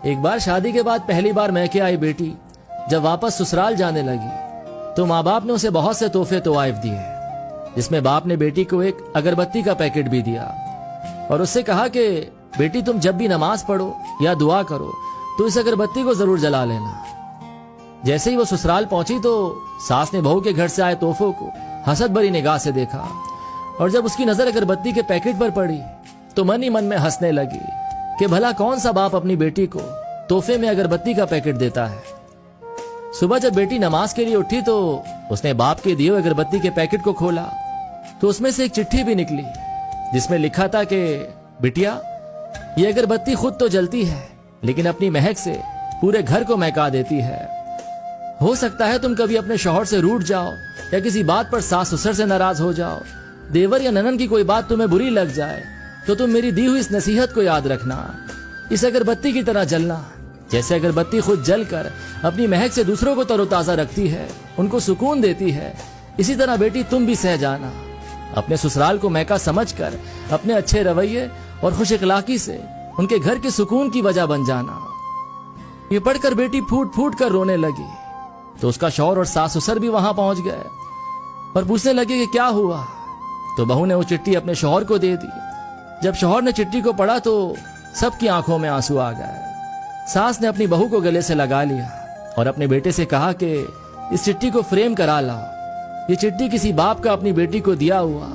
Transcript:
ایک بار شادی کے بعد پہلی بار میکے آئی بیٹی جب واپس سسرال جانے لگی تو ماں باپ نے اسے بہت سے تحفے طوائف دیے، جس میں باپ نے بیٹی کو ایک اگربتی کا پیکٹ بھی دیا اور اس سے کہا کہ بیٹی تم جب بھی نماز پڑھو یا دعا کرو تو اس اگربتی کو ضرور جلا لینا۔ جیسے ہی وہ سسرال پہنچی تو ساس نے بہو کے گھر سے آئے تحفوں کو حسد بھری نگاہ سے دیکھا، اور جب اس کی نظر اگربتی کے پیکٹ پر پڑی تو من ہی من میں ہنسنے لگی کہ بھلا کون سا باپ اپنی بیٹی کو تحفے میں اگربتی کا پیکٹ دیتا ہے۔ صبح جب بیٹی نماز کے لیے اٹھی تو اس نے باپ کے دیے ہوئے اگربتی کے پیکٹ کو کھولا تو اس میں سے ایک چٹھی بھی نکلی جس میں لکھا تھا کہ بٹیا، یہ اگربتی خود تو جلتی ہے لیکن اپنی مہک سے پورے گھر کو مہکا دیتی ہے۔ ہو سکتا ہے تم کبھی اپنے شوہر سے روٹھ جاؤ یا کسی بات پر ساس سسر سے ناراض ہو جاؤ، دیور یا ننن کی کوئی بات تمہیں بری لگ جائے تو تم میری دی ہوئی اس نصیحت کو یاد رکھنا، اس اگربتی کی طرح جلنا۔ جیسے اگربتی خود جل کر اپنی مہک سے دوسروں کو تر و تازہ رکھتی ہے، ان کو سکون دیتی ہے، اسی طرح بیٹی تم بھی سہ جانا، اپنے سسرال کو مہکا سمجھ کر اپنے اچھے رویے اور خوش اخلاقی سے ان کے گھر کے سکون کی وجہ بن جانا۔ یہ پڑھ کر بیٹی پھوٹ پھوٹ کر رونے لگی تو اس کا شوہر اور ساس سسر بھی وہاں پہنچ گئے اور پوچھنے لگے کہ کیا ہوا، تو بہو نے وہ چٹھی اپنے شوہر کو دے دی۔ جب شوہر نے چٹھی کو پڑھا تو سب کی آنکھوں میں آنسو آ گئے۔ ساس نے اپنی بہو کو گلے سے لگا لیا اور اپنے بیٹے سے کہا کہ اس چٹھی کو فریم کرا لاؤ، یہ چٹھی کسی باپ کا اپنی بیٹی کو دیا ہوا